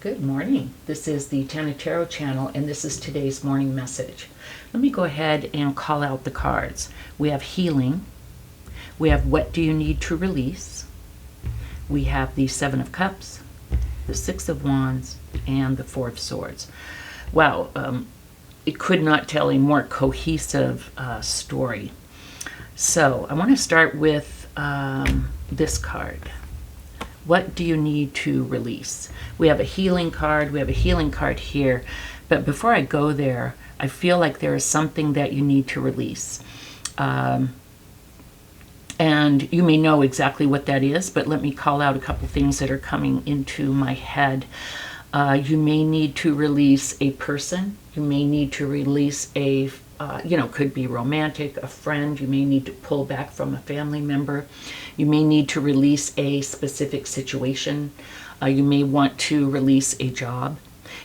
Good morning. This is the Tana Tarot channel, and this is today's morning message. Let me go ahead and call out the cards. We have healing. We have what do you need to release. We have the Seven of Cups, the Six of Wands, and the Four of Swords. Wow, it could not tell a more cohesive story. So I want to start with this card. What do you need to release? We have a healing card. We have a healing card here. But before I go there, I feel like there is something that you need to release. And you may know exactly what that is, but let me call out a couple things that are coming into my head. You may need to release a person. You may need to release a could be romantic, a friend. You may need to pull back from a family member. You may need to release a specific situation. You may want to release a job.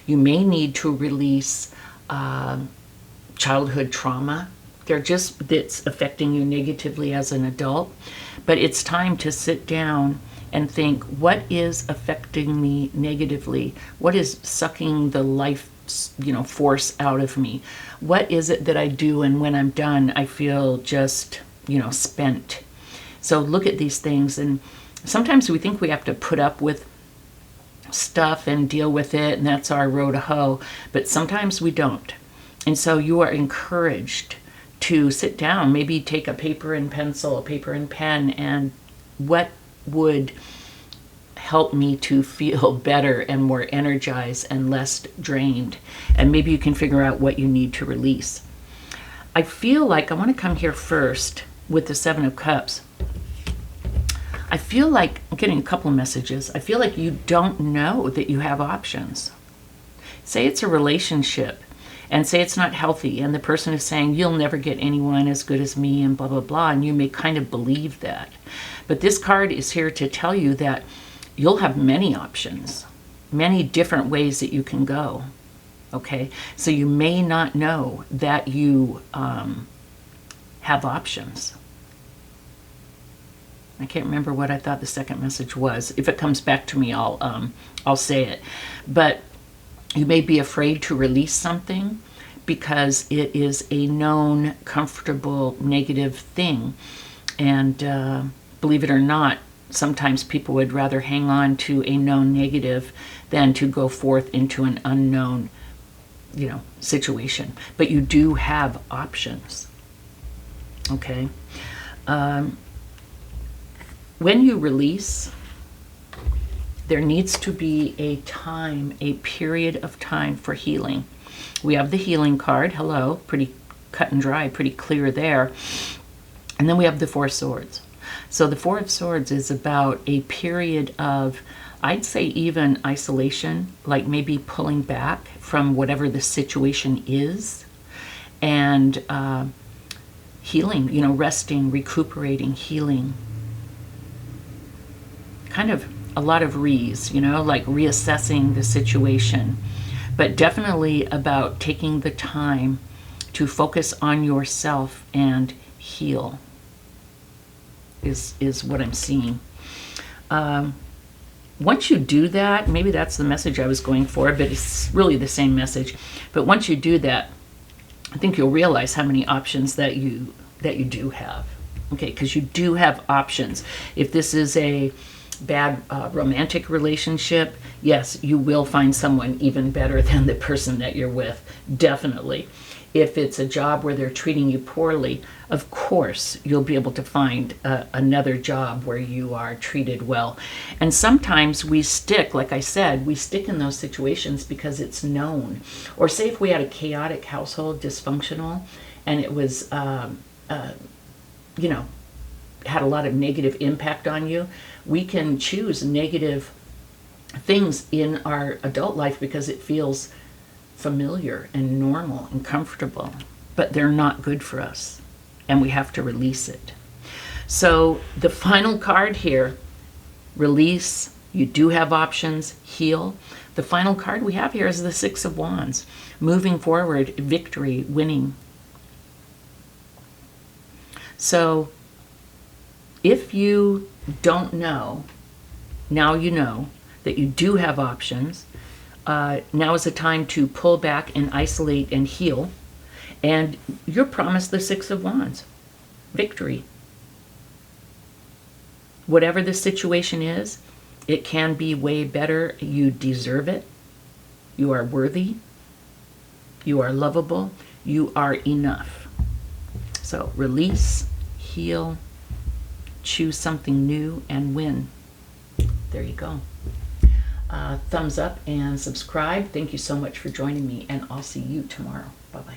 You may need to release childhood trauma. That's affecting you negatively as an adult. But it's time to sit down and think, what is affecting me negatively? What is sucking the life force out of me? What is it that I do, and when I'm done, I feel just, spent. So look at these things, and sometimes we think we have to put up with stuff and deal with it, and that's our row to hoe, but sometimes we don't. And so you are encouraged to sit down, maybe take a paper and pencil, a paper and pen, and what would help me to feel better and more energized and less drained. And maybe you can figure out what you need to release. I feel like I want to come here first with the Seven of Cups. I feel like I'm getting a couple of messages. I feel like you don't know that you have options. Say it's a relationship and say it's not healthy, and the person is saying, you'll never get anyone as good as me and blah, blah, blah, and you may kind of believe that. But this card is here to tell you that you'll have many options, many different ways that you can go, okay? So you may not know that you have options. I can't remember what I thought the second message was. If it comes back to me, I'll say it. But you may be afraid to release something because it is a known, comfortable, negative thing. And believe it or not, sometimes people would rather hang on to a known negative than to go forth into an unknown, situation. But you do have options, okay? When you release, there needs to be a period of time for healing. We have the healing card, hello, pretty cut and dry, pretty clear there. And then we have the Four of Swords. So the Four of Swords is about a period of, I'd say even isolation, like maybe pulling back from whatever the situation is, and healing, resting, recuperating, healing. Kind of a lot of like reassessing the situation, but definitely about taking the time to focus on yourself and heal. Is what I'm seeing. Once you do that, maybe that's the message I was going for, but it's really the same message. But once you do that, I think you'll realize how many options that you do have. Okay, because you do have options. If this is a bad romantic relationship, yes, you will find someone even better than the person that you're with, definitely. If it's a job where they're treating you poorly, of course, you'll be able to find another job where you are treated well. And sometimes we stick, like I said, we stick in those situations because it's known. Or say if we had a chaotic household, dysfunctional, and it was, had a lot of negative impact on you, we can choose negative things in our adult life because it feels familiar and normal and comfortable, but they're not good for us, and we have to release it. So the final card here, release, you do have options, heal. The final card we have here is the Six of Wands, moving forward, victory, winning. So if you don't know, now you know that you do have options. Now is the time to pull back and isolate and heal. And you're promised the Six of Wands. Victory. Whatever the situation is, it can be way better. You deserve it. You are worthy. You are lovable. You are enough. So release, heal, choose something new, and win. There you go. Thumbs up and subscribe. Thank you so much for joining me, and I'll see you tomorrow. Bye-bye.